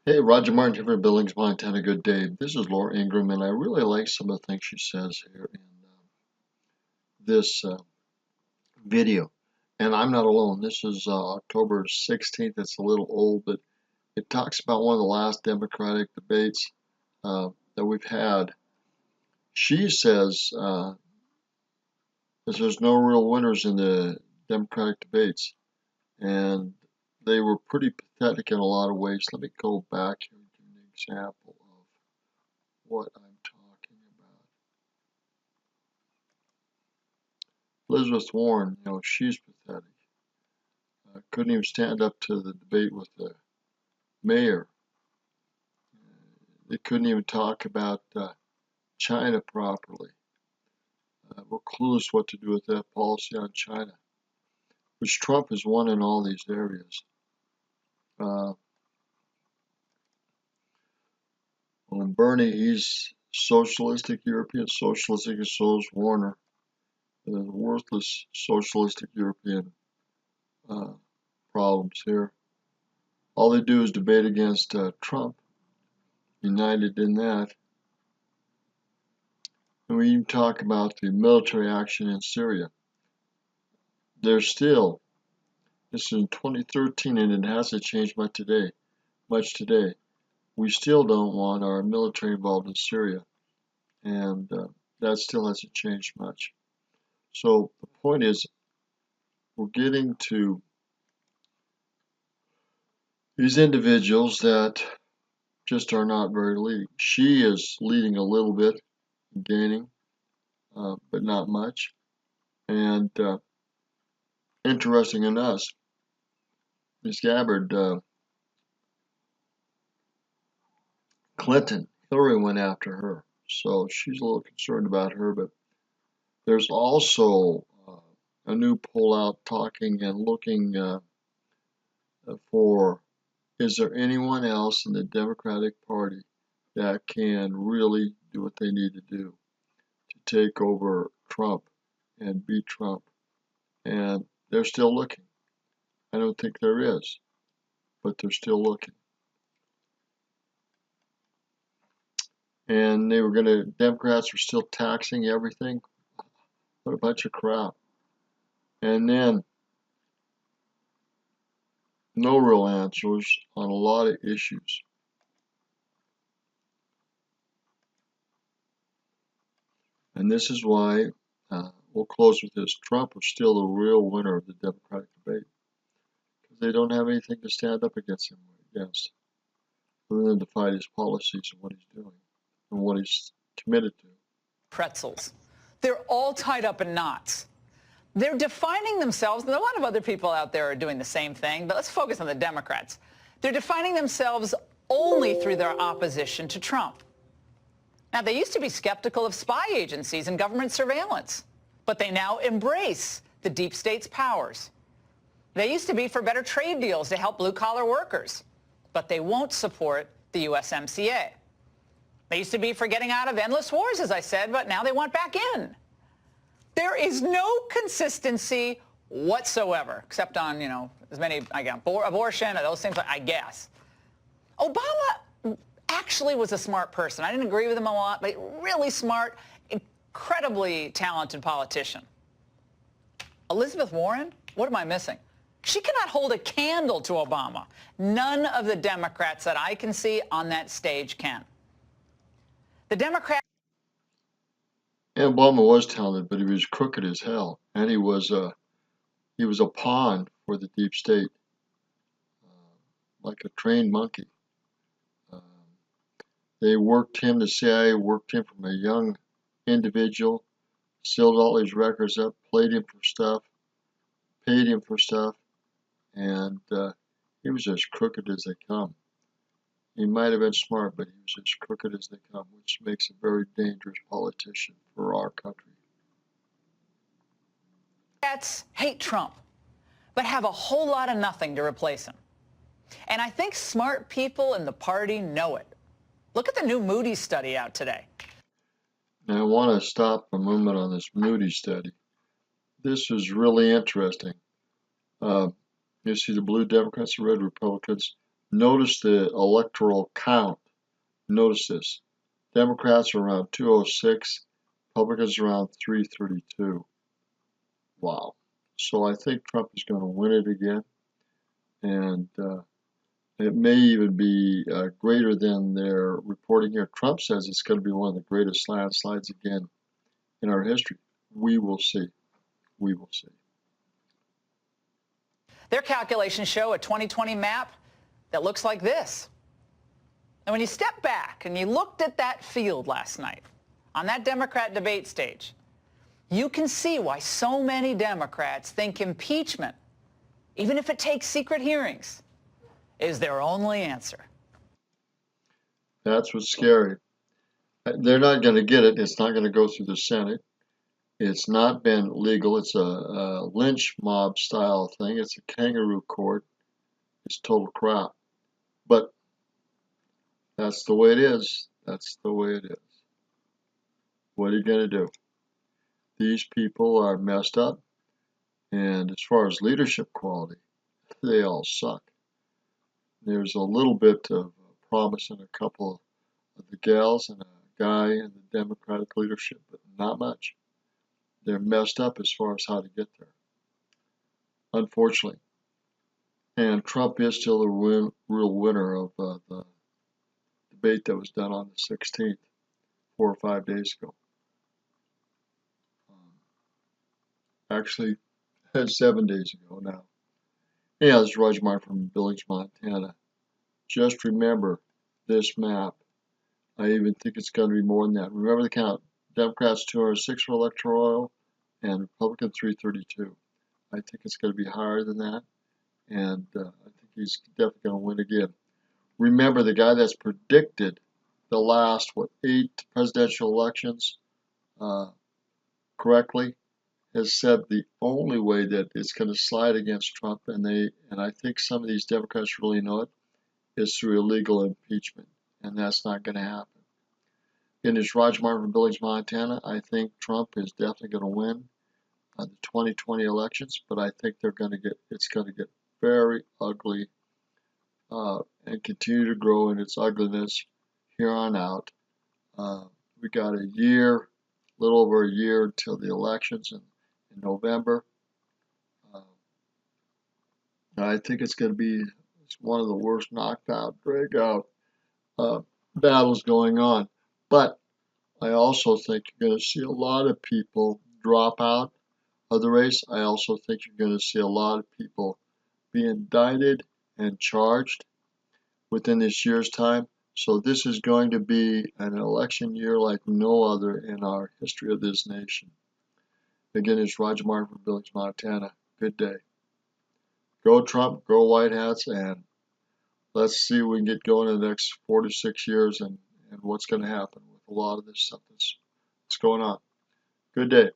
Hey, Roger Martin here from Billings, Montana. Good day. This is Laura Ingram, and I really like some of the things she says here in this video. And I'm not alone. This is October 16th. It's a little old, but it talks about one of the last Democratic debates that we've had. She says that there's no real winners in the Democratic debates, and they were pretty pathetic in a lot of ways. Let me go back here and give you an example of what I'm talking about. Elizabeth Warren, she's pathetic. Couldn't even stand up to the debate with the mayor. They couldn't even talk about China properly. We're clueless what to do with that policy on China, which Trump has won in all these areas. Bernie, he's socialistic European, socialistic as so is Warner. The worthless socialistic European problems here. All they do is debate against Trump, united in that. And we even talk about the military action in Syria. There's still, this is in 2013 and it hasn't changed much today. We still don't want our military involved in Syria, and that still hasn't changed much. So the point is, we're getting to these individuals that just are not very leading. She is leading a little bit, gaining, but not much. And interesting enough, Ms. Gabbard, Hillary went after her. So she's a little concerned about her, but there's also a new poll out talking and looking for, is there anyone else in the Democratic Party that can really do what they need to do to take over Trump and beat Trump? And they're still looking. I don't think there is, but they're still looking. And Democrats were still taxing everything. What a bunch of crap. And then no real answers on a lot of issues. And this is why, we'll close with this, Trump was still the real winner of the Democratic debate. Because they don't have anything to stand up against him other than to fight his policies and what he's doing and what he's committed to. Pretzels. They're all tied up in knots. They're defining themselves, and a lot of other people out there are doing the same thing, but let's focus on the Democrats. They're defining themselves only through their opposition to Trump. Now, they used to be skeptical of spy agencies and government surveillance, but they now embrace the deep state's powers. They used to be for better trade deals to help blue-collar workers, but they won't support the USMCA. They used to be for getting out of endless wars, as I said, but now they want back in. There is no consistency whatsoever, except on, as many, abortion or those things, I guess. Obama actually was a smart person. I didn't agree with him a lot, but really smart, incredibly talented politician. Elizabeth Warren, what am I missing? She cannot hold a candle to Obama. None of the Democrats that I can see on that stage can. The Democrats. And Obama was talented, but he was crooked as hell, and he was a pawn for the deep state, like a trained monkey. They worked him. The CIA worked him from a young individual, sealed all his records up, played him for stuff, paid him for stuff, and he was as crooked as they come. He might have been smart, but he was as crooked as they come, which makes a very dangerous politician for our country. Democrats hate Trump, but have a whole lot of nothing to replace him. And I think smart people in the party know it. Look at the new Moody's study out today. Now, I want to stop a moment on this Moody's study. This is really interesting. You see the blue Democrats, the red Republicans. Notice the electoral count. Notice this. Democrats are around 206, Republicans around 332. Wow. So I think Trump is going to win it again, and it may even be greater than they're reporting here. Trump says it's going to be one of the greatest landslides again in our history. We will see. We will see. Their calculations show a 2020 map that looks like this. And when you step back and you looked at that field last night on that Democrat debate stage, you can see why so many Democrats think impeachment, even if it takes secret hearings, is their only answer. That's what's scary. They're not going to get it. It's not going to go through the Senate. It's not been legal. It's a lynch mob style thing. It's a kangaroo court. It's total crap. But that's the way it is. That's the way it is. What are you going to do? These people are messed up. And as far as leadership quality, they all suck. There's a little bit of promise in a couple of the gals and a guy in the Democratic leadership, but not much. They're messed up as far as how to get there, unfortunately. And Trump is still the real winner of the debate that was done on the 16th, 4 or 5 days ago. Actually, 7 days ago now. Yeah, this is Roger Martin from Billings, Montana. Just remember this map. I even think it's going to be more than that. Remember the count. Democrats 206 for electoral and Republican 332. I think it's going to be higher than that, and I think he's definitely going to win again. Remember, the guy that's predicted the last, 8 presidential elections correctly has said the only way that it's going to slide against Trump, and I think some of these Democrats really know it, is through illegal impeachment, and that's not going to happen. Again, it's Roger Martin from Billings, Montana. I think Trump is definitely going to win the 2020 elections, but I think it's going to get very ugly and continue to grow in its ugliness here on out. We got a little over a year until the elections in November. I think it's going to be one of the worst knocked out, drag out battles going on. But I also think you're going to see a lot of people drop out of the race. I also think you're going to see a lot of people be indicted and charged within this year's time. So this is going to be an election year like no other in our history of this nation. Again, it's Roger Martin from Billings, Montana. Good day. Go Trump, go White Hats, and let's see if we can get going in the next 4 to 6 years and what's going to happen with a lot of this stuff that's going on. Good day.